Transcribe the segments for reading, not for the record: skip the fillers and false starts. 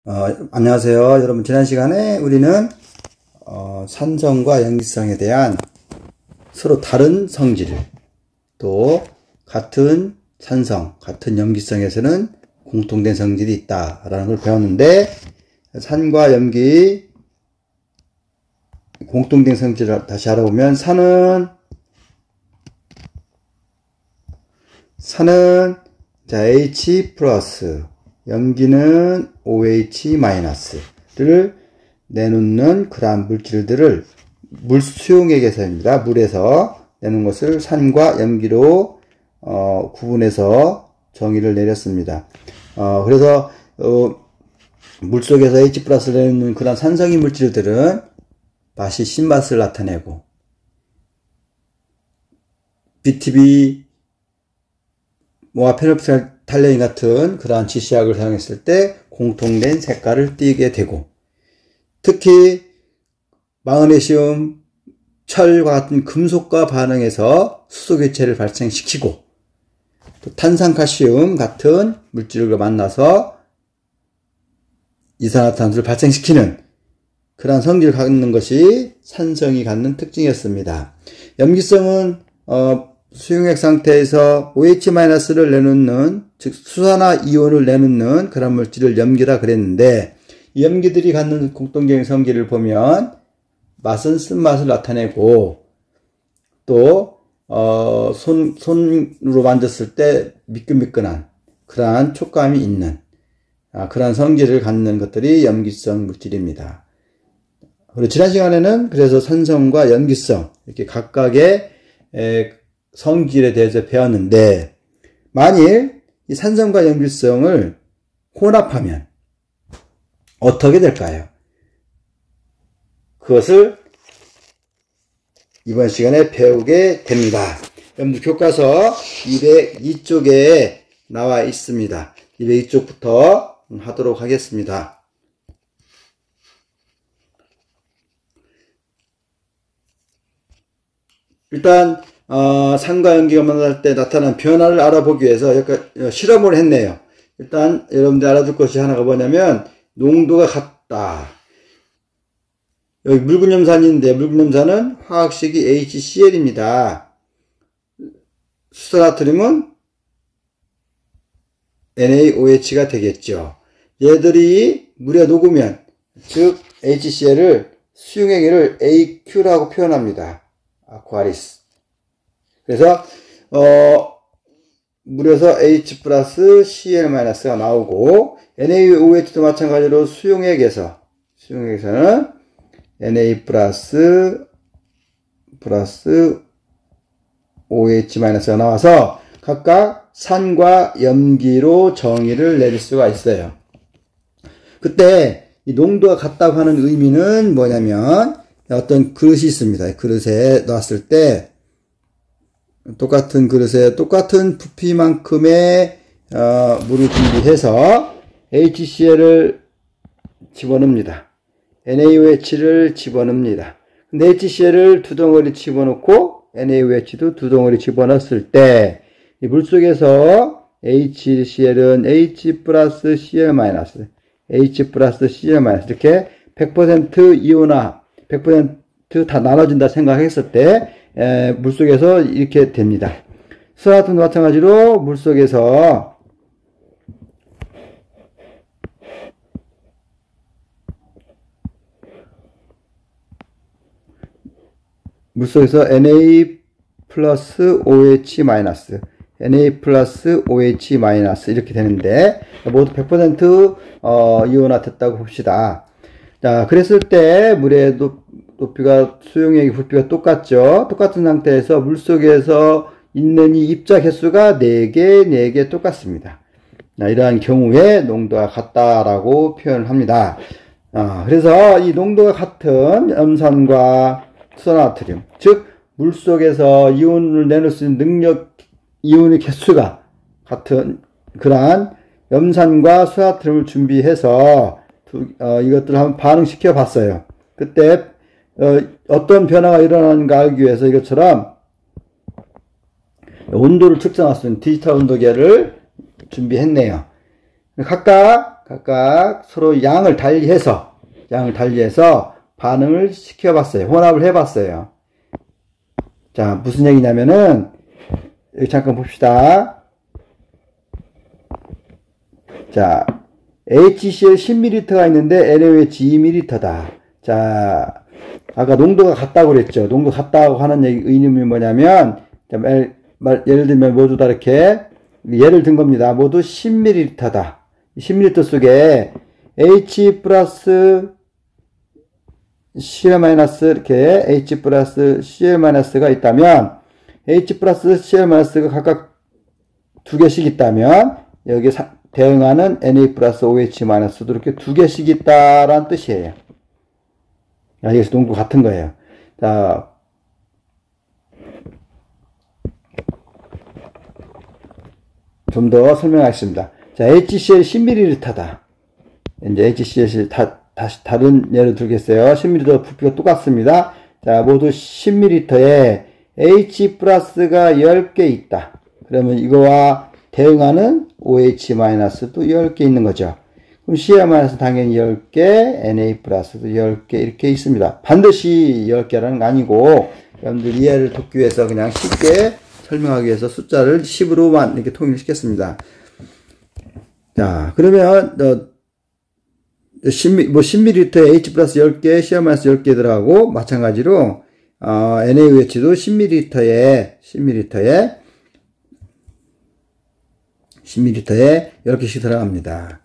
안녕하세요. 여러분, 지난 시간에 우리는 산성과 염기성에 대한 서로 다른 성질, 또 같은 산성, 같은 염기성에서는 공통된 성질이 있다라는 걸 배웠는데, 산과 염기 공통된 성질을 다시 알아보면, 산은 자, H 플러스, 염기는 OH-를 내놓는 그러한 물질들을 물 수용액에서입니다. 물에서 내는 것을 산과 염기로 구분해서 정의를 내렸습니다. 그래서 물속에서 H 플러스를 내놓는 그러한 산성인 물질들은 맛이 신맛을 나타내고, BTB 모아 페놀프탈레인 같은 그러한 지시약을 사용했을 때 공통된 색깔을 띠게 되고, 특히 마그네슘, 철과 같은 금속과 반응해서 수소 교체를 발생시키고, 또 탄산칼슘 같은 물질과 만나서 이산화탄소를 발생시키는 그러한 성질을 갖는 것이 산성이 갖는 특징이었습니다. 염기성은 수용액 상태에서 OH-를 내놓는, 즉 수산화 이온을 내놓는 그런 물질을 염기라 그랬는데, 이 염기들이 갖는 공통적인 성질을 보면 맛은 쓴맛을 나타내고, 또 손으로 만졌을 때 미끈미끈한 그러한 촉감이 있는 그러한 성질을 갖는 것들이 염기성 물질입니다. 그리고 지난 시간에는 그래서 산성과 염기성 이렇게 각각의 성질에 대해서 배웠는데, 만일 이 산성과 염기성을 혼합하면 어떻게 될까요? 그것을 이번 시간에 배우게 됩니다. 여러분들 교과서 202쪽에 나와 있습니다. 202쪽부터 하도록 하겠습니다. 일단 산과 염기가 만날 때 나타난 변화를 알아보기 위해서 약간 실험을 했네요. 일단 여러분들 알아둘 것이 하나가 뭐냐면, 농도가 같다. 여기 묽은염산인데, 묽은염산은 화학식이 HCl입니다. 수산나트륨은 NaOH가 되겠죠. 얘들이 물에 녹으면, 즉 HCl을 수용액을 AQ라고 표현합니다. 아쿠아리스. 그래서 물에서 H 플러스 Cl-가 나오고, NaOH도 마찬가지로 수용액에서는 Na 플러스 OH-가 나와서 각각 산과 염기로 정의를 내릴 수가 있어요. 그때 이 농도가 같다고 하는 의미는 뭐냐면, 어떤 그릇이 있습니다. 그릇에 놨을 때 똑같은 그릇에 똑같은 부피만큼의 물을 준비해서 HCl을 집어넣습니다. NaOH를 집어넣습니다. 근데 HCl을 두 덩어리 집어넣고 NaOH도 두 덩어리 집어넣었을 때, 이 물속에서 HCl은 H 플러스 Cl 마이너스, H 플러스 Cl 마이너스 이렇게 100% 이온화, 100% 다 나눠진다 생각했을 때 물속에서 이렇게 됩니다. 수산화탄도 마찬가지로 물속에서 Na 플러스 OH 마이너스, Na 플러스 OH 마이너스 이렇게 되는데, 모두 100% 이온화 됐다고 봅시다. 자, 그랬을 때 물의 높이가, 수용액의 부피가 똑같죠. 똑같은 상태에서 물속에서 있는 이 입자 개수가 4개 똑같습니다. 이러한 경우에 농도가 같다라고 표현을 합니다. 그래서 이 농도가 같은 염산과 수산나트륨, 즉 물속에서 이온을 내놓을 수 있는 능력, 이온의 개수가 같은 그러한 염산과 수산나트륨을 준비해서 이것들을 한번 반응시켜 봤어요. 그때 어떤 변화가 일어나는가 알기 위해서 이것처럼 온도를 측정할 수 있는 디지털 온도계를 준비했네요. 각각 각각 서로 양을 달리해서 반응을 시켜봤어요. 혼합을 해봤어요. 자, 무슨 얘기냐면은, 여기 잠깐 봅시다. 자, HCl 10ml가 있는데 NaOH 2ml다. 자, 아까 농도가 같다고 그랬죠. 농도 같다고 하는 의미는 뭐냐면, 자, 예를 들면 모두 다 이렇게, 예를 든 겁니다. 모두 10ml다. 10ml 속에 H 플러스 Cl 마이너스 이렇게 H 플러스 Cl 마이너스가 있다면 H 플러스 Cl 마이너스가 각각 두 개씩 있다면 여기 대응하는 Na 플러스 OH 마이너스도 이렇게 두 개씩 있다라는 뜻이에요. 여기서 농도 같은 거예요. 자, 좀 더 설명하겠습니다. 자, HCl 10ml다. 이제 HCl 다시 다른 예를 들겠어요. 10ml 부피가 똑같습니다. 자, 모두 10ml에 H 플러스가 10개 있다. 그러면 이거와 대응하는 OH-도 10개 있는 거죠. 그럼 Cl- 당연히 10개, Na 플러스도 10개 이렇게 있습니다. 반드시 10개라는 거 아니고 여러분들 이해를 돕기 위해서 그냥 쉽게 설명하기 위해서 숫자를 10으로만 이렇게 통일시켰습니다. 자, 그러면 10ml에 H 플러스 10개, Cl- 10개 들어가고 마찬가지로 NaOH도 10ml에 10개씩 들어갑니다.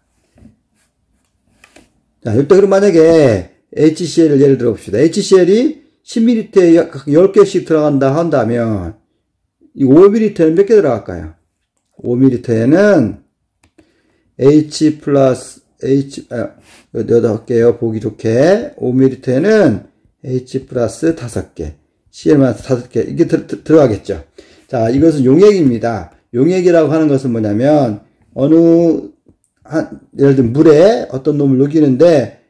자, 이때 그럼 만약에 HCl을 예를 들어 봅시다. HCl이 10ml에 10개씩 들어간다 한다면 이 5ml에는 몇 개 들어갈까요? 5ml에는 H 플러스 여기 할게요. 보기 좋게. 5ml에는 H 플러스 5개, Cl 마이너스 5개, 이게 들어가겠죠. 자, 이것은 용액입니다. 용액이라고 하는 것은 뭐냐면, 예를 들면 물에 어떤 놈을 녹이는데,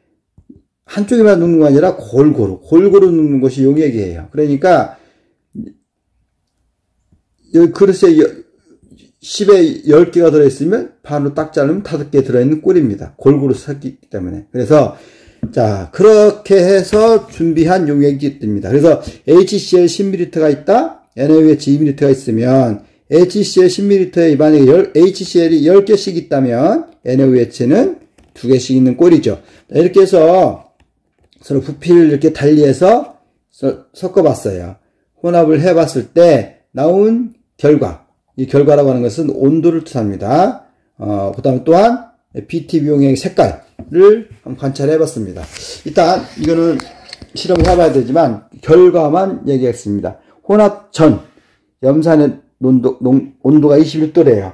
한쪽에만 녹는 거 아니라 골고루 녹는 것이 용액이에요. 그러니까, 여기 그릇에 10에 10개가 들어있으면 반으로 딱 자르면 5개 들어있는 꼴입니다. 골고루 섞기 때문에. 그래서 자, 그렇게 해서 준비한 용액이 뜹니다. 그래서 HCl 10ml가 있다. NaOH 2ml가 있으면 HCl 10ml에 만약에 HCl이 10개씩 있다면 NaOH는 2개씩 있는 꼴이죠. 이렇게 해서 서로 부피를 이렇게 달리해서 섞어봤어요. 혼합을 해봤을 때 나온 결과, 이 결과라고 하는 것은 온도를 뜻합니다. 그 다음 또한 BTB 용액 색깔을 한번 관찰해 봤습니다. 일단 이거는 실험을 해봐야 되지만 결과만 얘기했습니다. 혼합 전 염산의 온도가 21도래요.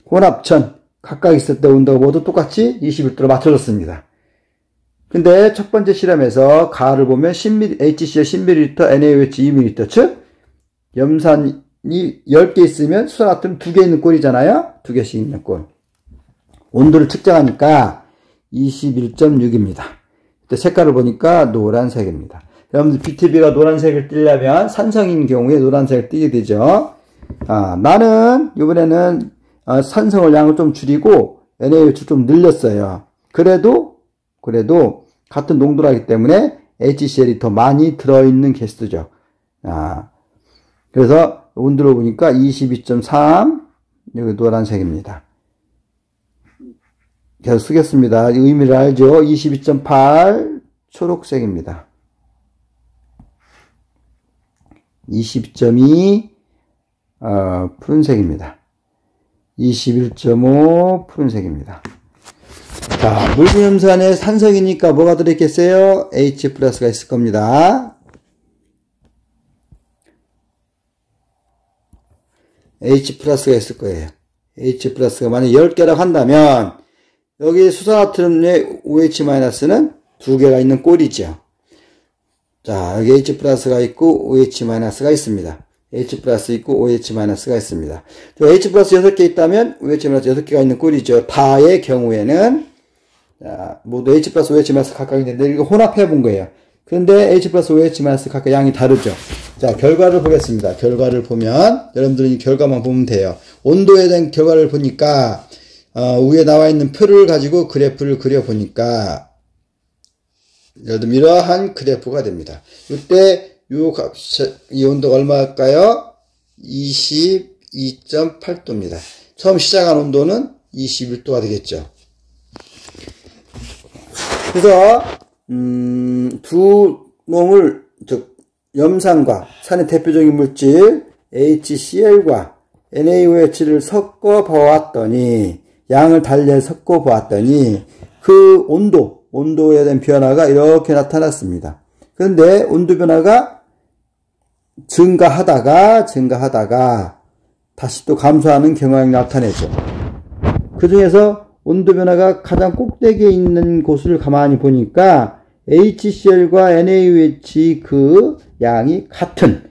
혼합 전 각각 있을 때 온도가 모두 똑같이 21도로 맞춰졌습니다. 근데 첫 번째 실험에서 가를 보면 HCl 10ml, NaOH 2ml, 즉 염산이 10개 있으면 수산화트륨 2개 있는 꼴이잖아요. 2개씩 있는 꼴. 온도를 측정하니까 21.6입니다. 그때 색깔을 보니까 노란색입니다. 여러분들 BTB가 노란색을 띠려면 산성인 경우에 노란색을 띠게 되죠. 나는 이번에는 산성을 양을 좀 줄이고 NaOH를 좀 늘렸어요. 그래도 같은 농도라기 때문에 HCl이 더 많이 들어있는 개수죠. 그래서 온도를 보니까 22.3, 여기 노란색입니다. 계속 쓰겠습니다. 의미를 알죠? 22.8 초록색입니다. 22.2 푸른색입니다. 21.5 푸른색입니다. 자, 물분염산에 산성이니까 뭐가 들어있겠어요? H 플러스가 있을 겁니다. H 플러스가 있을 거예요. H 플러스가 만약 10개라고 한다면 여기 수산화트륨의 OH-는 2개가 있는 꼴이죠. 자, 여기 H 플러스가 있고 OH-가 있습니다. H 플러스 있고 OH-가 있습니다. H 플러스 6개 있다면 OH- 6개가 있는 꼴이죠. 다의 경우에는 자, 모두 H 플러스 OH- 각각 있는데 이거 혼합해 본 거예요. 그런데 H 플러스 OH- 각각 양이 다르죠. 자, 결과를 보겠습니다. 결과를 보면 여러분들은 이 결과만 보면 돼요. 온도에 대한 결과를 보니까 위에 나와 있는 표를 가지고 그래프를 그려보니까, 예를 들면 이러한 그래프가 됩니다. 이때 이 온도가 얼마일까요? 22.8도입니다. 처음 시작한 온도는 21도가 되겠죠. 그래서 두 놈을, 즉 염산과 산의 대표적인 물질 HCl과 NaOH를 섞어 보았더니, 양을 달리 섞어 보았더니 그 온도에 대한 변화가 이렇게 나타났습니다. 그런데 온도 변화가 증가하다가 다시 또 감소하는 경향이 나타내죠. 그 중에서 온도 변화가 가장 꼭대기에 있는 곳을 가만히 보니까 HCl과 NaOH 그 양이 같은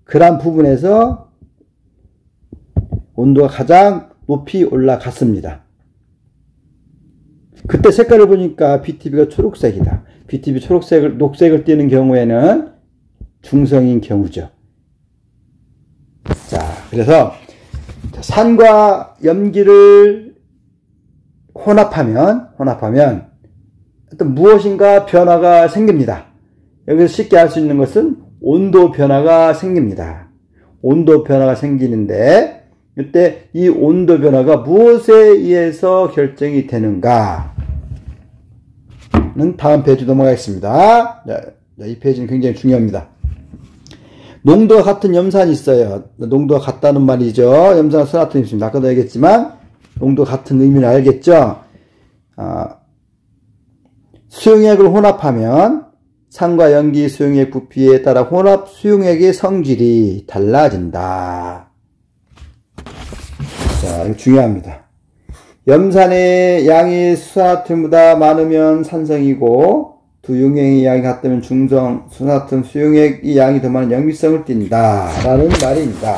그런 부분에서 온도가 가장 높이 올라갔습니다. 그때 색깔을 보니까 BTB가 초록색이다. BTB 녹색을 띠는 경우에는 중성인 경우죠. 자, 그래서 산과 염기를 혼합하면 어떤 무엇인가 변화가 생깁니다. 여기서 쉽게 알 수 있는 것은 온도 변화가 생깁니다. 온도 변화가 생기는데, 이때 이 온도 변화가 무엇에 의해서 결정이 되는가는 다음 페이지 넘어가겠습니다. 이 페이지는 굉장히 중요합니다. 농도가 같은 염산이 있어요. 농도가 같다는 말이죠. 염산과 수나트륨이 있습니다. 아까도 얘기했지만 농도가 같은 의미를 알겠죠. 수용액을 혼합하면 산과 염기 수용액 부피에 따라 혼합 수용액의 성질이 달라진다. 자, 이거 중요합니다. 염산의 양이 수산화튠보다 많으면 산성이고, 두 용액의 양이 같다면 중성, 수산화튠 수용액의 양이 더 많은 염기성을 띈다. 라는 말입니다.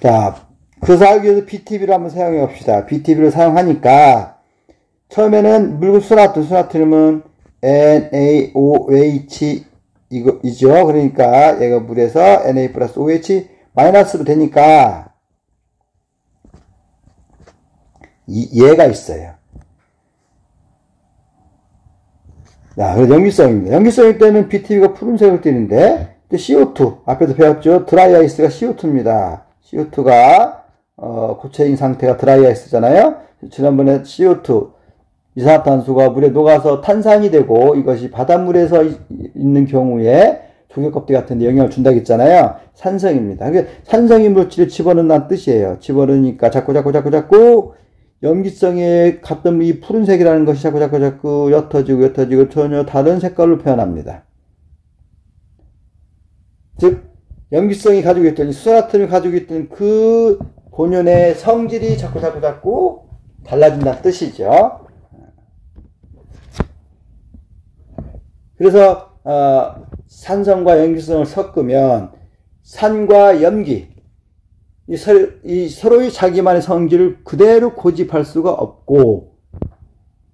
자, 그래서 알기 위해서 BTB를 한번 사용해 봅시다. BTB를 사용하니까, 처음에는 묽은 수산화튠은 NaOH 이죠. 그러니까 얘가 물에서 Na 플러스 OH 마이너스로 되니까, 얘가 있어요. 자, 그래서 염기성입니다. 염기성일 때는 BTB가 푸른색을 띠는데, CO2, 앞에도 배웠죠? 드라이 아이스가 CO2입니다. CO2가, 고체인 상태가 드라이 아이스잖아요? 지난번에 CO2, 이산화탄소가 물에 녹아서 탄산이 되고, 이것이 바닷물에서 있는 경우에 조개 껍데기 같은 데 영향을 준다고 했잖아요. 산성입니다. 그러니까 산성인 물질을 집어넣는다는 뜻이에요. 집어넣으니까 자꾸 염기성에 같은 이 푸른색이라는 것이 자꾸 옅어지고 전혀 다른 색깔로 표현합니다. 즉, 염기성이 가지고 있던, 수산화튠이 가지고 있던 그 본연의 성질이 자꾸 달라진다는 뜻이죠. 그래서, 산성과 염기성을 섞으면 산과 염기, 서로의 자기만의 성질을 그대로 고집할 수가 없고,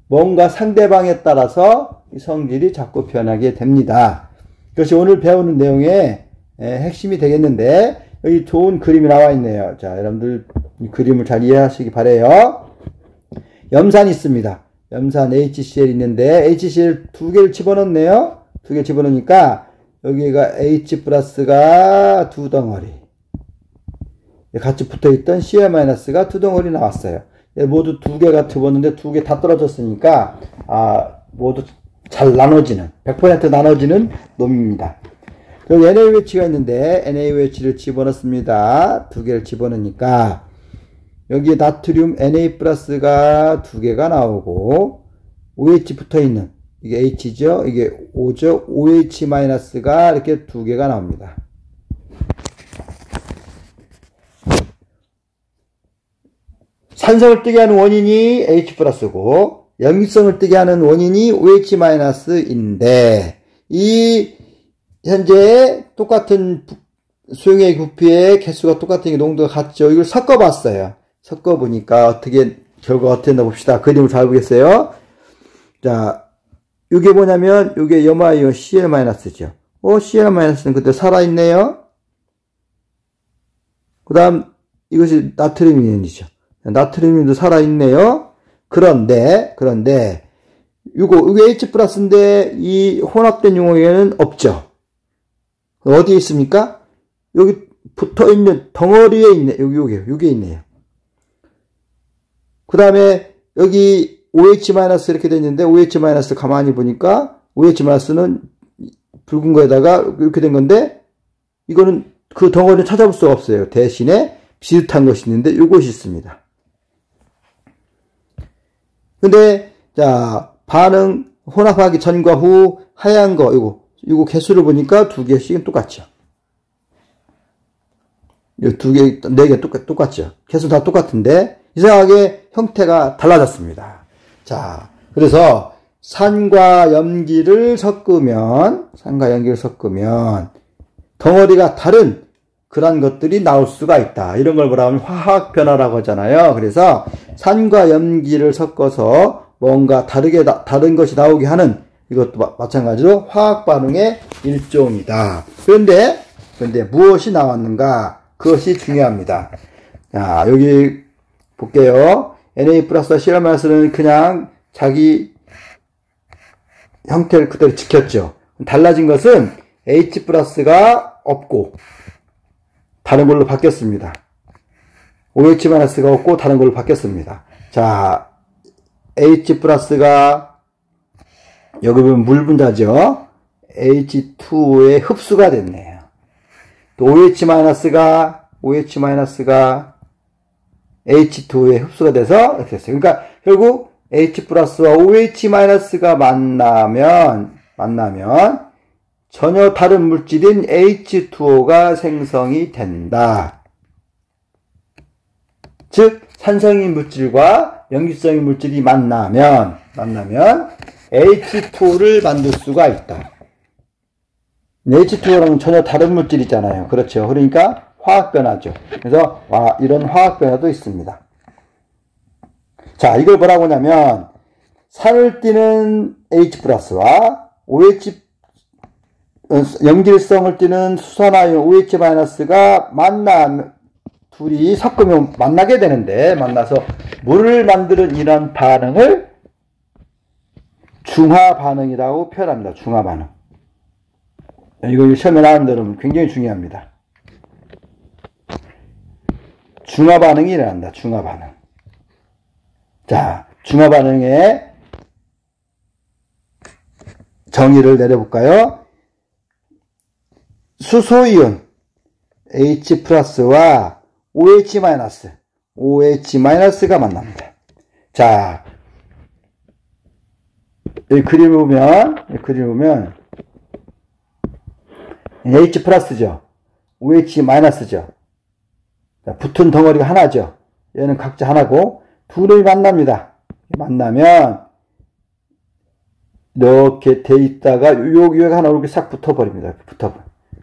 뭔가 상대방에 따라서 이 성질이 자꾸 변하게 됩니다. 그것이 오늘 배우는 내용의 핵심이 되겠는데, 여기 좋은 그림이 나와 있네요. 자, 여러분들 이 그림을 잘 이해하시기 바래요. 염산이 있습니다. 염산 HCl 있는데, HCl 두 개를 집어넣네요. 두 개 집어넣으니까, 여기가 H 플러스가 두 덩어리. 같이 붙어있던 Cl-가 두 덩어리 나왔어요. 모두 두 개가 집었는데 두 개 다 떨어졌으니까, 모두 잘 나눠지는, 100% 나눠지는 놈입니다. 여기 NaOH가 있는데, NaOH를 집어넣습니다. 두 개를 집어넣으니까, 여기에 나트륨 Na+가 두 개가 나오고, OH 붙어있는, 이게 H죠? 이게 O죠? OH-가 이렇게 두 개가 나옵니다. 산성을 뜨게 하는 원인이 H+고, 염기성을 뜨게 하는 원인이 OH-인데, 현재 똑같은 수용액 부피의 개수가 똑같은 농도가 같죠. 이걸 섞어봤어요. 섞어보니까 결과가 어떻게 됐나 봅시다. 그림을 잘 보겠어요. 자, 이게 뭐냐면, 이게 염화이온 Cl-죠. Cl-는 그때 살아있네요. 그 다음, 이것이 나트륨 이온이죠. 나트륨도 살아있네요. 그런데, 이거 H 플러스인데, 이 혼합된 용액에는 없죠. 어디에 있습니까? 여기 붙어 있는 덩어리에 있네. 여기에 있네요. 그 다음에, 여기 OH- 이렇게 돼 있는데, OH- 가만히 보니까, OH-는 붉은 거에다가 이렇게 된 건데, 이거는 그 덩어리를 찾아볼 수가 없어요. 대신에 비슷한 것이 있는데, 이것이 있습니다. 근데, 자, 반응, 혼합하기 전과 후, 하얀 거, 이거 개수를 보니까 2개씩은 똑같죠. 이 2개, 4개 똑같죠. 개수 다 똑같은데, 이상하게 형태가 달라졌습니다. 자, 그래서, 산과 염기를 섞으면, 덩어리가 다른 그런 것들이 나올 수가 있다. 이런 걸 뭐라 하면 화학 변화라고 하잖아요. 그래서 산과 염기를 섞어서 뭔가 다른 것이 나오게 하는 이것도 마찬가지로 화학 반응의 일종이다. 그런데 무엇이 나왔는가? 그것이 중요합니다. 자, 여기 볼게요. Na 플러스와 Cl 마이너스는 그냥 자기 형태를 그대로 지켰죠. 달라진 것은 H 플러스가 없고 다른 걸로 바뀌었습니다. OH 마이너스가 없고 다른 걸로 바뀌었습니다. 자, H 플러스가 여기 보면 물 분자죠. H2O의 흡수가 됐네요. 또 OH 마이너스가 H2O의 흡수가 돼서 이렇게 됐어요. 그러니까 결국 H 플러스와 OH 마이너스가 만나면 전혀 다른 물질인 H2O가 생성이 된다. 즉 산성인 물질과 염기성인 물질이 만나면 H2O를 만들 수가 있다. H2O랑은 전혀 다른 물질이잖아요. 그렇죠. 그러니까 화학 변화죠. 그래서 이런 화학 변화도 있습니다. 자, 이걸 뭐라고 하냐면 산을 띠는 H 플러스와 OH 염질성을 띠는 수산화이온 OH-가 둘이 섞으면 만나게 되는데, 만나서 물을 만드는 이런 반응을 중화 반응이라고 표현합니다. 중화 반응. 이거 시험에 나오는데 여러분 굉장히 중요합니다. 중화 반응이 일어난다. 중화 반응. 자, 중화 반응의 정의를 내려볼까요? 수소이온 H 플러스와 OH-가 만납니다. 자, 이 그림을 보면 H 플러스죠. OH-죠. 붙은 덩어리가 하나죠. 얘는 각자 하나고 둘이 만납니다. 만나면 이렇게 돼 있다가 여기가 하나 이렇게 싹 붙어버립니다.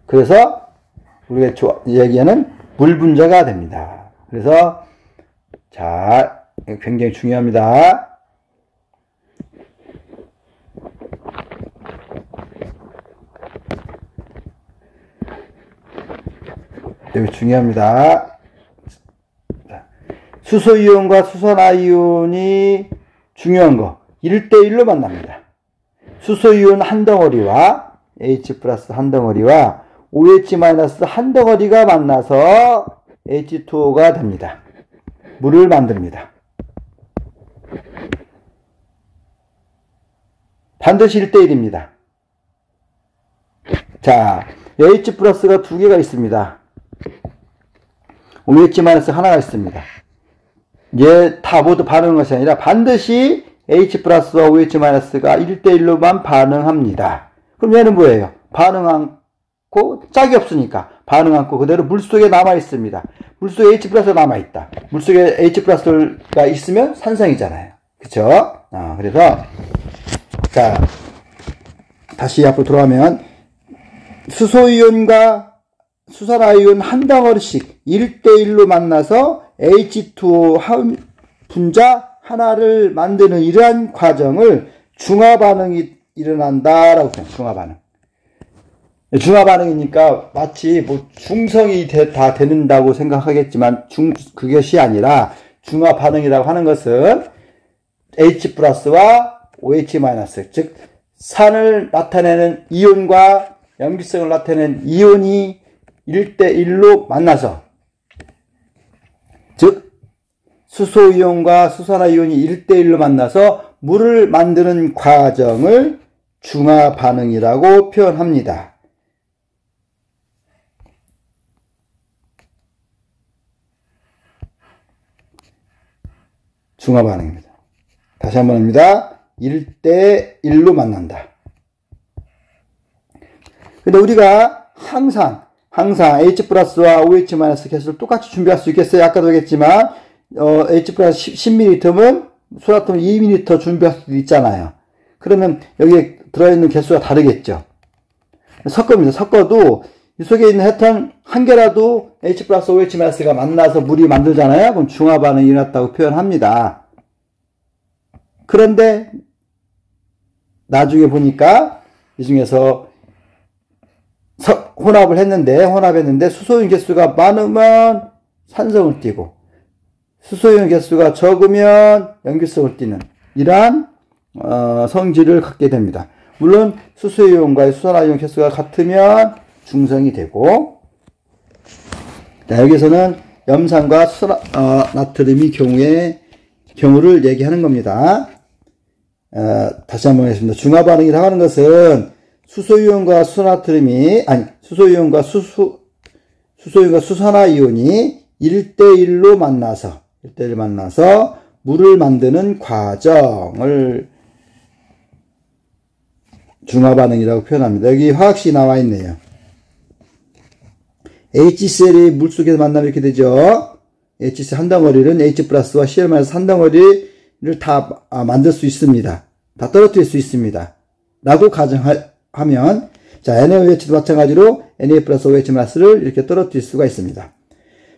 그래서 우리가 얘기하는 물 분자가 됩니다. 그래서 자, 굉장히 중요합니다. 여기 중요합니다. 수소이온과 수산화이온이 중요한 거 1대1로 만납니다. 수소이온 한 덩어리와 H 플러스 한 덩어리와 OH 마이너스 한 덩어리가 만나서 H2O가 됩니다. 물을 만듭니다. 반드시 1대1입니다. 자, H 플러스가 2개가 있습니다. OH 마이너스 하나가 있습니다. 얘 다 모두 반응한 것이 아니라 반드시 H 플러스와 OH 마이너스가 1대1로만 반응합니다. 그럼 얘는 뭐예요? 반응 않고 짝이 없으니까 반응 않고 그대로 물속에 남아 있습니다. 물속에 H 플러스가 남아 있다. 물속에 H 플러스가 있으면 산성이잖아요. 그쵸? 그래서 자, 다시 앞으로 돌아가면 수소이온과 수산화이온 한 덩어리씩 1대1로 만나서 H2O 분자 하나를 만드는 이러한 과정을 중화 반응이 일어난다라고 해요. 중화 반응. 중화 반응이니까 마치 뭐 중성이 다 되는다고 생각하겠지만 그것이 아니라 중화 반응이라고 하는 것은 H 플러스와 OH 마이너스, 즉 산을 나타내는 이온과 염기성을 나타내는 이온이 1대1로 만나서, 즉 수소이온과 수산화이온이 1대1로 만나서 물을 만드는 과정을 중화 반응이라고 표현합니다. 중화 반응입니다. 다시 한번 합니다. 1대1로 만난다. 근데 우리가 항상 H 플러스와 OH 마이너스 개수를 똑같이 준비할 수 있겠어요? 아까도 얘기했지만 H 플러스 10ml면 소라톰 2ml 준비할 수도 있잖아요. 그러면 여기에 들어있는 개수가 다르겠죠. 섞어입니다. 섞어도 이 속에 있는 하여튼 한 개라도 H 플러스 OH 마이너스가 만나서 물이 만들잖아요. 그럼 중화 반응이 일어났다고 표현합니다. 그런데 나중에 보니까 이 중에서 혼합했는데 수소이온 개수가 많으면 산성을 띠고 수소이온 개수가 적으면 염기성을 띠는 이러한 성질을 갖게 됩니다. 물론 수소이온과 수산화이온 개수가 같으면 중성이 되고, 자, 여기서는 염산과 나트륨이 경우를 얘기하는 겁니다. 다시 한번 하겠습니다. 중화 반응이라고 하는 것은 수소이온과 수산화이온이 1대1로 만나서 물을 만드는 과정을 중화 반응이라고 표현합니다. 여기 화학식이 나와 있네요. HCl이 물속에서 만나면 이렇게 되죠. HCl 한 덩어리는 H 플러스와 Cl 마이너스 한 덩어리를 다 만들 수 있습니다. 다 떨어뜨릴 수 있습니다. 라고 가정하면, 자, NaOH도 마찬가지로 Na 플러스 OH 마이너스를 이렇게 떨어뜨릴 수가 있습니다.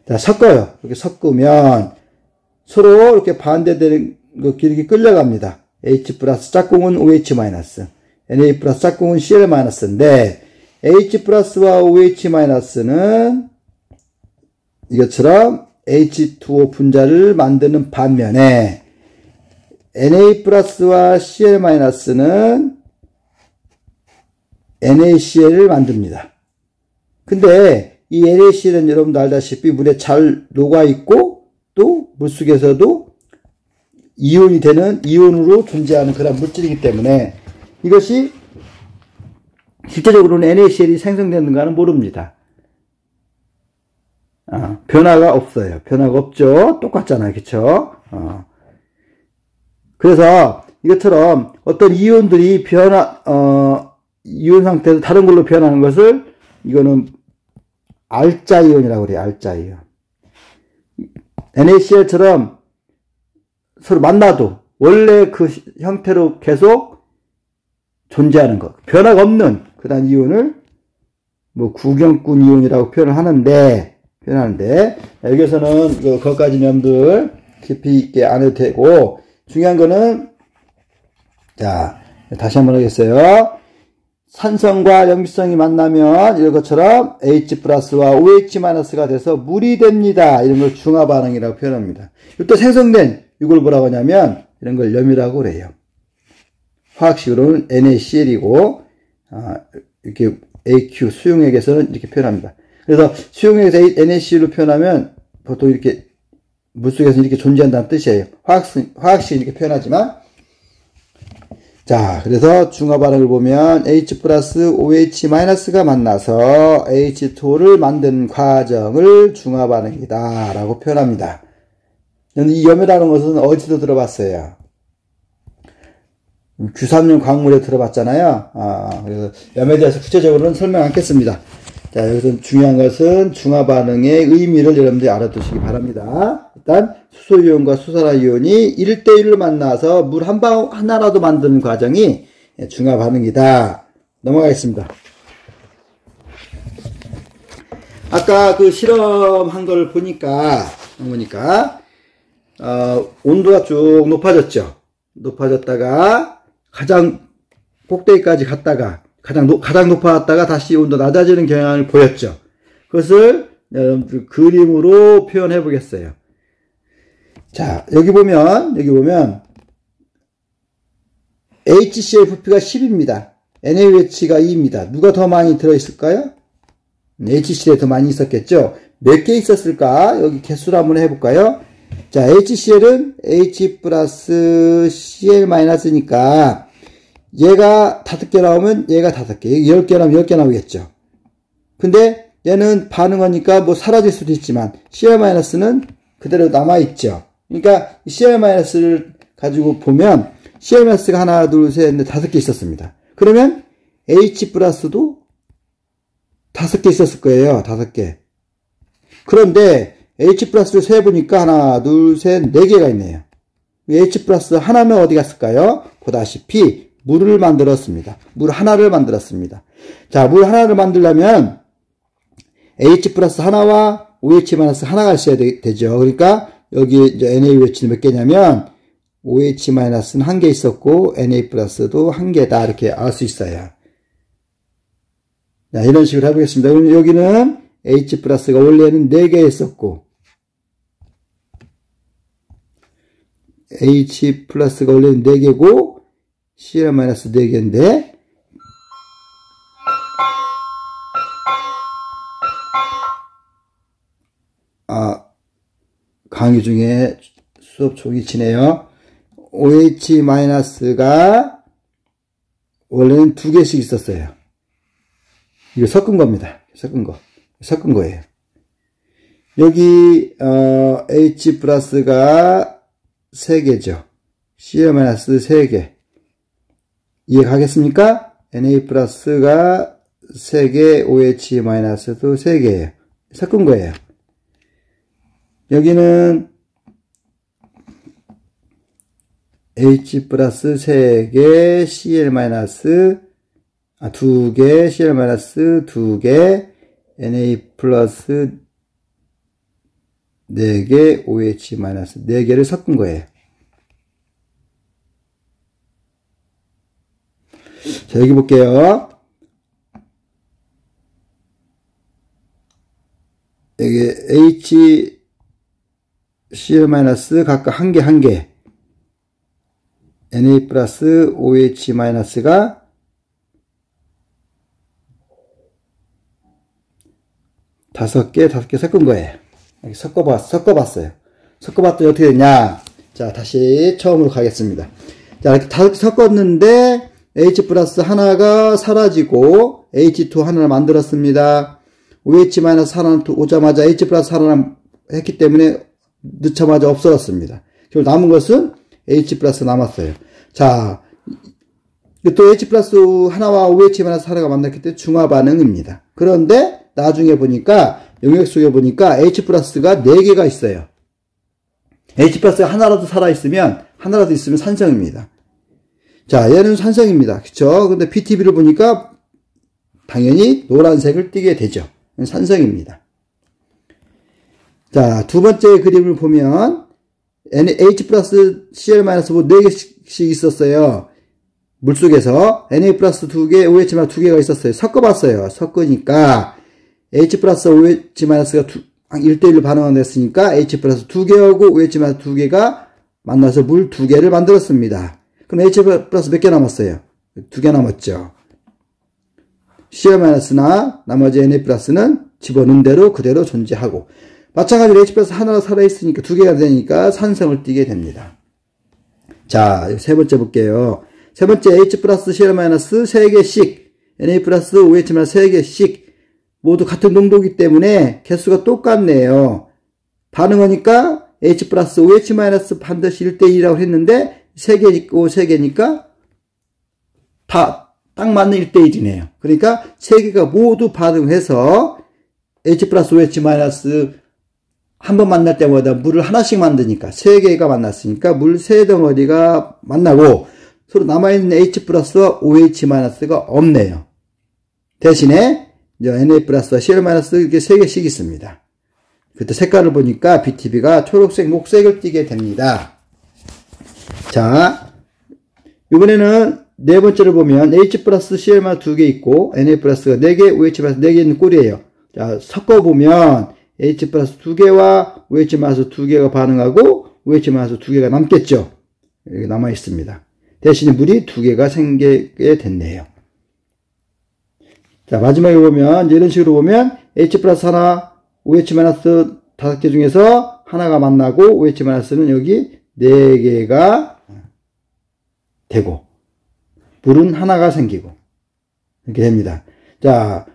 자, 섞어요. 이렇게 섞으면 서로 이렇게 반대되는 길이 끌려갑니다. H 플러스 짝꿍은 OH 마이너스, Na 플러스 짝꿍은 Cl 마이너스인데, H 플러스와 OH 마이너스는 이것처럼 H2O 분자를 만드는 반면에 Na 플러스와 Cl 마이너스는 NaCl을 만듭니다. 근데 이 NaCl은 여러분도 알다시피 물에 잘 녹아있고 또 물속에서도 이온이 되는, 이온으로 존재하는 그런 물질이기 때문에 이것이 실제적으로는 NaCl이 생성되는가는 모릅니다. 변화가 없어요. 변화가 없죠. 똑같잖아요. 그쵸? 그래서 이것처럼 어떤 이온들이 이온 상태에서 다른 걸로 변하는 것을 이거는 알자이온이라고 그래요. 알자이온. NaCl처럼 서로 만나도 원래 그 형태로 계속 존재하는 것, 변화가 없는 그런 이온을 뭐 구경꾼 이온이라고 표현하는데 여기서는 그것까지 여러분들 깊이 있게 안 해도 되고, 중요한 거는, 자, 다시 한번 하겠어요. 산성과 염기성이 만나면 이런 것처럼 H 플러스와 OH 마이너스가 돼서 물이 됩니다. 이런 걸 중화 반응이라고 표현합니다. 또 생성된 이걸 뭐라고 하냐면 이런 걸 염이라고 그래요. 화학식으로는 NaCl이고, 이렇게 AQ 수용액에서는 이렇게 표현합니다. 그래서 수용액에서 NaCl로 표현하면 보통 이렇게 물속에서 이렇게 존재한다는 뜻이에요. 화학식 이렇게 표현하지만, 자, 그래서 중화 반응을 보면 H 플러스 OH 마이너스가 만나서 H2O를 만드는 과정을 중화 반응이다 라고 표현합니다. 이 염이라는 것은 어디서 들어봤어요? 규삼염 광물에 들어봤잖아요. 그래서 염에 대해서 구체적으로는 설명 않겠습니다. 자, 여기서 중요한 것은 중화 반응의 의미를 여러분들이 알아두시기 바랍니다. 일단 수소이온과 수산화이온이 1대1로 만나서 물 하나라도 만드는 과정이 중화 반응이다. 넘어가겠습니다. 아까 그 실험한 걸 보니까 온도가 쭉 높아졌다가 가장 꼭대기까지 갔다가 가장 높아졌다가 다시 온도 낮아지는 경향을 보였죠. 그것을 여러분들 그림으로 표현해 보겠어요. 자, 여기 보면 HCFP가 10입니다. NaOH가 2입니다. 누가 더 많이 들어있을까요? HCl에 더 많이 있었겠죠? 몇 개 있었을까? 여기 개수를 한번 해볼까요? 자, HCl은 H 플러스 Cl-니까 얘가 5개 나오면 얘가 5개, 10개 나오면 10개 나오겠죠. 근데 얘는 반응하니까 뭐 사라질 수도 있지만 Cl-는 그대로 남아있죠. 그러니까 Cl-를 가지고 보면 Cl-가 하나, 둘, 셋, 넷, 5개 있었습니다. 그러면 H 플러스도 5개 있었을 거예요. 5개. 그런데 H 플러스를 세보니까 하나, 둘, 셋, 4개가 있네요. H 플러스 하나는 어디 갔을까요? 보다시피 물을 만들었습니다. 물 하나를 만들었습니다. 자, 물 하나를 만들려면 H 플러스 하나와 OH 마이너스 하나가 있어야 되죠. 그러니까 여기 이제 NaOH는 몇 개냐면 OH 마이너스는 1개 있었고 Na 플러스도 1개다 이렇게 알 수 있어요. 자, 이런 식으로 해보겠습니다. 그럼 여기는 H 플러스가 원래는 4개 있었고 H 플러스가 원래는 4개고 Cl 마이너스 4개인데 강의 중에 수업 촉이 치네요. OH 마이너스가 원래는 2개씩 있었어요. 이거 섞은 겁니다. 섞은 거예요. 여기 H 플러스가 3개죠. Cl 마이너스 3개. 이해 가겠습니까? Na 플러스가 3개, OH 마이너스도 3개예요. 섞은 거예요. 여기는 H 플러스 3개, Cl 마이너스 2개, Cl 마이너스 2개, Na 플러스 4개, OH 마이너스 4개를 섞은 거예요. 자, 여기 볼게요. 여기 H, Cl 마이너스 각각 1개, Na 플러스 OH 마이너스가 5개 섞은 거예요. 이렇게 섞어봤어요. 섞어봤더니 어떻게 됐냐? 자, 다시 처음으로 가겠습니다. 자, 이렇게 다 섞었는데, H 플러스 하나가 사라지고, H2 하나를 만들었습니다. OH 마이너스 하나는 오자마자 H 플러스 하나를 했기 때문에 넣자마자 없어졌습니다. 결국 남은 것은 H 플러스 남았어요. 자, 또 H 플러스 하나와 OH 마이너스 하나가 만났기 때문에 중화 반응입니다. 그런데 나중에 보니까 영역 속에 보니까 H 플러스가 4개가 있어요. H 플러스가 하나라도 있으면 산성입니다. 자, 얘는 산성입니다. 그쵸? 근데 BTB를 보니까 당연히 노란색을 띠게 되죠. 산성입니다. 자, 두 번째 그림을 보면 H 플러스 Cl 마이너스 4개씩 있었어요. 물속에서 Na 플러스 2개, OH 마이너스 2개가 있었어요. 섞어봤어요. 섞으니까 H 플러스 OH 마이너스가 1대1로 반응을 했으니까 H 플러스 2개하고 OH 마이너스 2개가 만나서 물 2개를 만들었습니다. 그럼 H 플러스 몇 개 남았어요? 2개 남았죠. Cl 마이너스나 나머지 Na 플러스는 집어넣은 대로 그대로 존재하고, 마찬가지로 H 플러스 하나가 살아있으니까 2개가 되니까 산성을 띠게 됩니다. 자, 세 번째 볼게요. 세 번째 H 플러스 Cl 마이너스 3개씩, Na 플러스 OH 마이너스 3개씩 모두 같은 농도이기 때문에 개수가 똑같네요. 반응하니까 H 플러스 OH 마이너스 반드시 1대1이라고 했는데 3개 있고 3개니까 다 딱 맞는 1대1이네요. 그러니까 3개가 모두 반응해서 H 플러스 OH 마이너스 한 번 만날 때마다 물을 하나씩 만드니까 3개가 만났으니까 물 3덩어리가 만나고 서로 남아있는 H 플러스와 OH 마이너스가 없네요. 대신에 Na 플러스와 Cl 마이너스 이렇게 3개씩 있습니다. 그때 색깔을 보니까 BTB가 초록색, 녹색을 띠게 됩니다. 자, 이번에는 네 번째를 보면 H 플러스 Cl만 2개 있고 Na 플러스가 4개, OH 마이너스 4개 있는 꼴이에요. 자, 섞어보면 H 플러스 2개와 OH 마이너스 2개가 반응하고 OH 마이너스 두 개가 남겠죠. 여기 남아 있습니다. 대신에 물이 두 개가 생기게 됐네요. 자, 마지막에 보면, 이제 이런 식으로 보면, H 플러스 하나, OH 마이너스 5개 중에서 하나가 만나고, OH 마이너스는 여기 4개가 되고, 물은 하나가 생기고, 이렇게 됩니다. 자,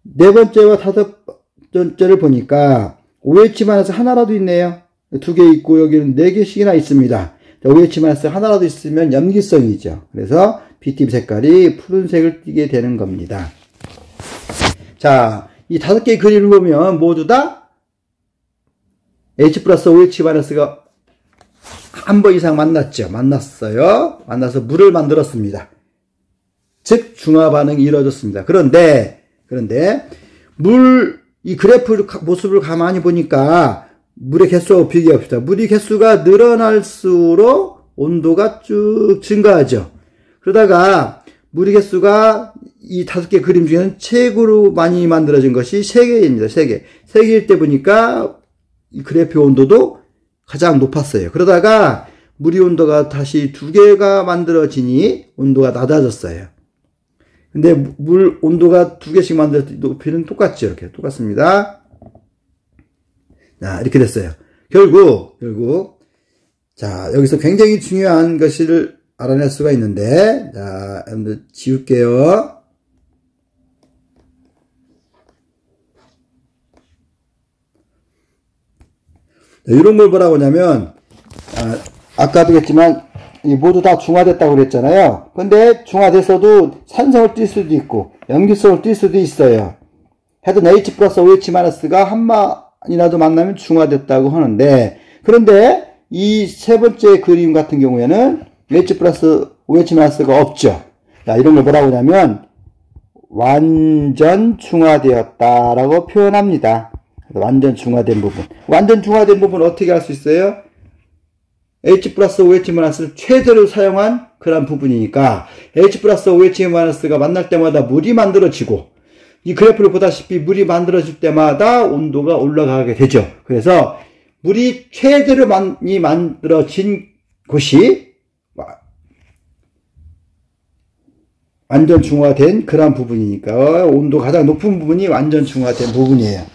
네 번째와 다섯 번째를 보니까, OH 마이너스 하나라도 있네요. 2개 있고, 여기는 4개씩이나 있습니다. 자, OH 마이너스 하나라도 있으면 염기성이죠. 그래서 BTB 색깔이 푸른색을 띠게 되는 겁니다. 자, 이 5개의 그림을 보면 모두 다 H 플러스 OH 마이너스가 한 번 이상 만났죠. 만났어요. 만나서 물을 만들었습니다. 즉, 중화 반응이 이루어졌습니다. 그런데, 이 그래프 모습을 가만히 보니까 물의 개수하고 비교합시다. 물의 개수가 늘어날수록 온도가 쭉 증가하죠. 그러다가 물의 개수가 이 5개 그림 중에는 최고로 많이 만들어진 것이 3개입니다. 3개. 3개일 때 보니까 이 그래프의 온도도 가장 높았어요. 그러다가 물의 온도가 다시 2개가 만들어지니 온도가 낮아졌어요. 근데 물 온도가 2개씩 만들었을 때 높이는 똑같죠. 이렇게 똑같습니다. 자, 이렇게 됐어요. 결국 자, 여기서 굉장히 중요한 것을 알아낼 수가 있는데, 자, 여러분들 지울게요. 이런 걸 뭐라고 하냐면, 아까도 그랬지만, 모두 다 중화됐다고 그랬잖아요. 근데 중화됐어도 산성을 띌 수도 있고, 염기성을 띌 수도 있어요. 하여튼 H 플러스 OH 마이너스가 한 마이라도 만나면 중화됐다고 하는데, 그런데 이 세 번째 그림 같은 경우에는 H 플러스 OH 마이너스가 없죠. 자, 이런 걸 뭐라고 하냐면, 완전 중화되었다라고 표현합니다. 완전 중화된 부분. 완전 중화된 부분 어떻게 할 수 있어요? H 플러스 OH 마이너스를 최대로 사용한 그런 부분이니까 H 플러스 OH 마이너스가 만날 때마다 물이 만들어지고 이 그래프를 보다시피 물이 만들어질 때마다 온도가 올라가게 되죠. 그래서 물이 최대로 많이 만들어진 곳이 완전 중화된 그런 부분이니까 온도가 가장 높은 부분이 완전 중화된 부분이에요.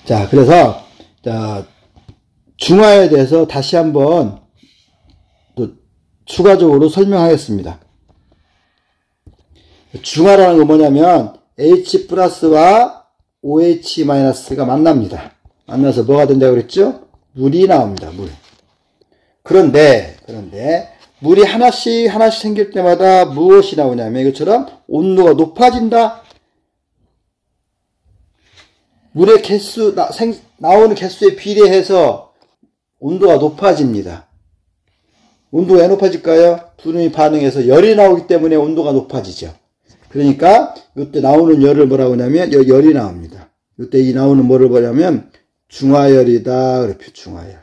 자, 그래서 자, 중화에 대해서 다시 한번 또 추가적으로 설명하겠습니다. 중화라는 건 뭐냐면 H 플러스와 OH 마이너스가 만납니다. 만나서 뭐가 된다고 그랬죠? 물이 나옵니다. 물. 그런데 물이 하나씩 생길 때마다 무엇이 나오냐면 이것처럼 온도가 높아진다. 물의 개수, 나오는 개수에 비례해서 온도가 높아집니다. 온도가 왜 높아질까요? 두름이 반응해서 열이 나오기 때문에 온도가 높아지죠. 그러니까 이때 나오는 열을 뭐라고 하냐면 열이 나옵니다. 이때 이 나오는 뭐를 뭐냐면 중화열이다. 그래요. 중화열.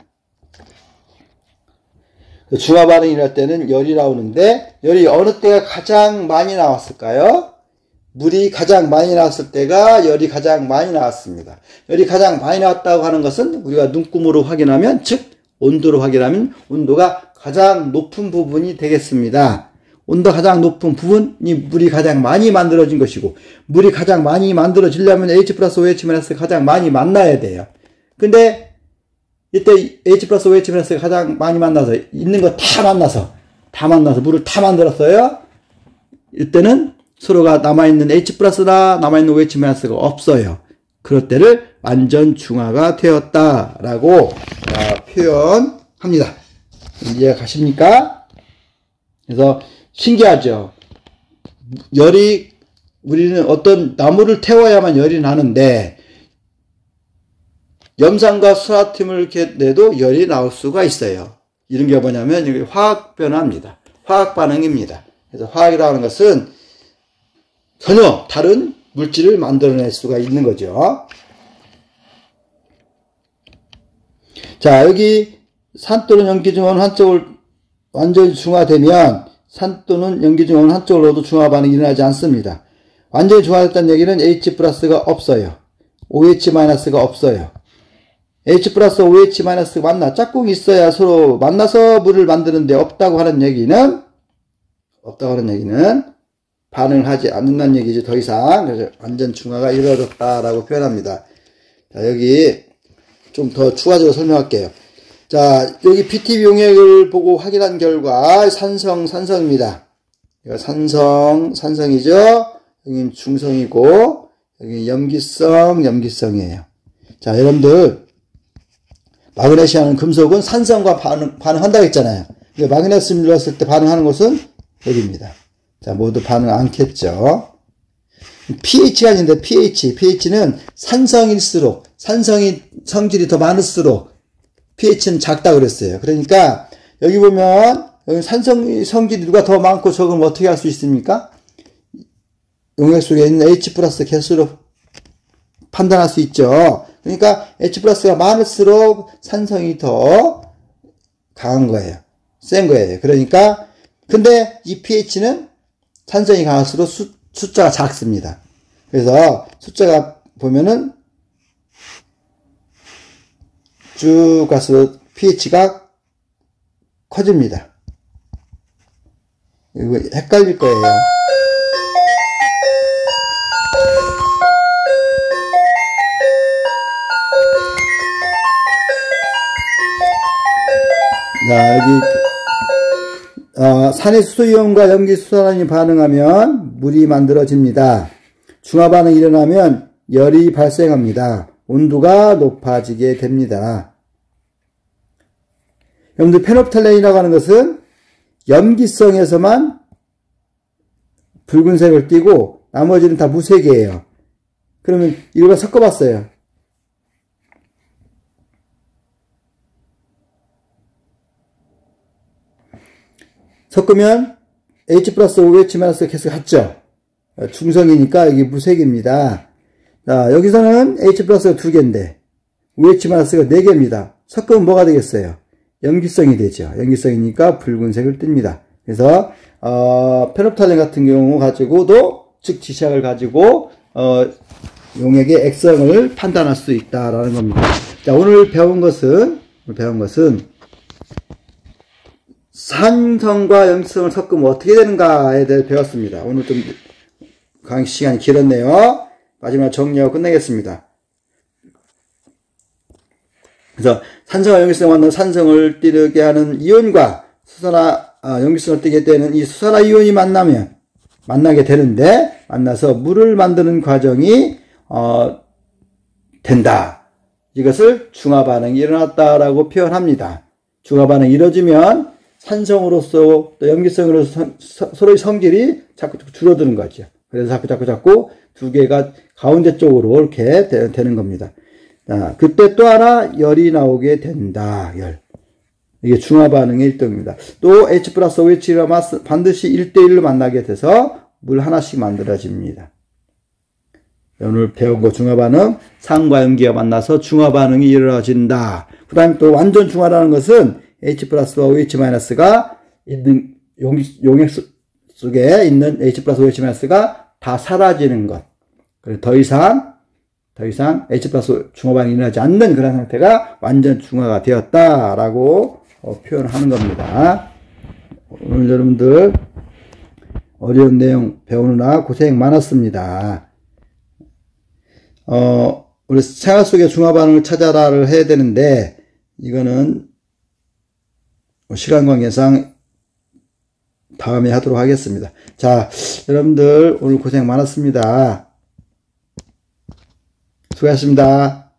중화 반응이 일어날 때는 열이 나오는데 열이 어느 때가 가장 많이 나왔을까요? 물이 가장 많이 나왔을 때가 열이 가장 많이 나왔습니다. 열이 가장 많이 나왔다고 하는 것은 우리가 눈금으로 확인하면, 즉 온도로 확인하면 온도가 가장 높은 부분이 되겠습니다. 온도가 가장 높은 부분이 물이 가장 많이 만들어진 것이고, 물이 가장 많이 만들어지려면 H 플러스 OH 마이너스가 가장 많이 만나야 돼요. 근데 이때 H 플러스 OH 마이너스가 가장 많이 만나서 있는 거 다 만나서 물을 다 만들었어요. 이때는 서로가 남아있는 H 플러스나 남아있는 OH 마이너스가 없어요. 그럴 때를 완전 중화가 되었다라고 표현합니다. 이해가 가십니까? 그래서 신기하죠. 우리는 어떤 나무를 태워야만 열이 나는데 염산과 수화팀을 이렇게 내도 열이 나올 수가 있어요. 이런 게 뭐냐면 이게 화학 변화입니다. 화학 반응입니다. 그래서 화학이라고 하는 것은 전혀 다른 물질을 만들어낼 수가 있는 거죠. 자, 여기 산 또는 염기 중 어느 한쪽을 완전히 중화되면 산 또는 염기 중 어느 한쪽으로도 중화 반응이 일어나지 않습니다. 완전히 중화됐다는 얘기는 H 플러스가 없어요. OH 마이너스가 없어요. H 플러스 OH 마이너스 만나. 짝꿍이 있어야 서로 만나서 물을 만드는데 없다고 하는 얘기는 반응을 하지 않는다는 얘기죠. 더 이상. 그래서 완전 중화가 이루어졌다라고 표현합니다. 자, 여기 좀 더 추가적으로 설명할게요. 자, 여기 BTB 용액을 보고 확인한 결과 산성입니다. 산성이죠. 여기 중성이고 여기 염기성이에요. 자, 여러분들 마그네슘 금속은 산성과 반응한다고 했잖아요. 마그네슘 넣었을 때 반응하는 곳은 여기입니다. 자, 모두 반응 않겠죠. pH가 있는데 pH는 산성일수록 산성이 성질이 더 많을수록 pH는 작다 그랬어요. 그러니까 여기 보면 여기 산성 성질이 누가 더 많고 적으면 어떻게 할 수 있습니까? 용액 속에 있는 H 플러스 개수로 판단할 수 있죠. 그러니까 H 플러스가 많을수록 산성이 더 강한 거예요. 센 거예요. 그러니까 근데 이 pH는 산성이 강할수록 숫자가 작습니다. 그래서 숫자가 보면은 쭉 가서 pH가 커집니다. 이거 헷갈릴 거예요. 자, 여기 산의 수소이온과 염기 수소산이 반응하면 물이 만들어집니다. 중화 반응이 일어나면 열이 발생합니다. 온도가 높아지게 됩니다. 여러분들 페놉탈렌이라고 하는 것은 염기성에서만 붉은색을 띠고 나머지는 다 무색이에요. 그러면 이걸 섞어봤어요. 섞으면 H 플러스 OH 마이너스 계속 같죠? 중성이니까 여기 무색입니다. 자, 여기서는 H 플러스가 2개인데 OH 마이너스가 4개입니다. 섞으면 뭐가 되겠어요? 염기성이 되죠. 염기성이니까 붉은색을 띱니다. 그래서 페놉탈렌 같은 경우 가지고도 즉 지시약을 가지고 용액의 액성을 판단할 수 있다라는 겁니다. 자, 오늘 배운 것은 산성과 염기성을 섞으면 어떻게 되는가에 대해 배웠습니다. 오늘 좀 강의 시간이 길었네요. 마지막 정리하고 끝내겠습니다. 그래서 산성과 염기성을 만나 산성을 띠게 하는 이온과 염기성을 띠게 되는 이 수산화 이온이 만나게 되는데, 만나서 물을 만드는 과정이 된다. 이것을 중화 반응이 일어났다라고 표현합니다. 중화 반응이 이루어지면 산성으로서 또 염기성으로서 서로의 성질이 자꾸 줄어드는 거죠. 그래서 자꾸 두 개가 가운데 쪽으로 이렇게 되는 겁니다. 자, 그때 또 하나 열이 나오게 된다. 열. 이게 중화 반응의 1등입니다. 또 H 플러스 OH가 반드시 1대1로 만나게 돼서 물 하나씩 만들어집니다. 오늘 배운 거 중화 반응, 산과 염기가 만나서 중화 반응이 이루어진다. 그 다음에 또 완전 중화라는 것은 H 플러스와 OH 마이너스가 있는 용액 속에 있는 H 플러스 OH 마이너스가 다 사라지는 것. 그래서 더 이상 H 플러스 중화 반응이 일어나지 않는 그런 상태가 완전 중화가 되었다라고 표현하는 겁니다. 오늘 여러분들 어려운 내용 배우느라 고생 많았습니다. 우리 생활 속의 중화 반응을 찾아라를 해야 되는데 이거는 시간 관계상 다음에 하도록 하겠습니다. 자, 여러분들 오늘 고생 많았습니다. 수고하셨습니다.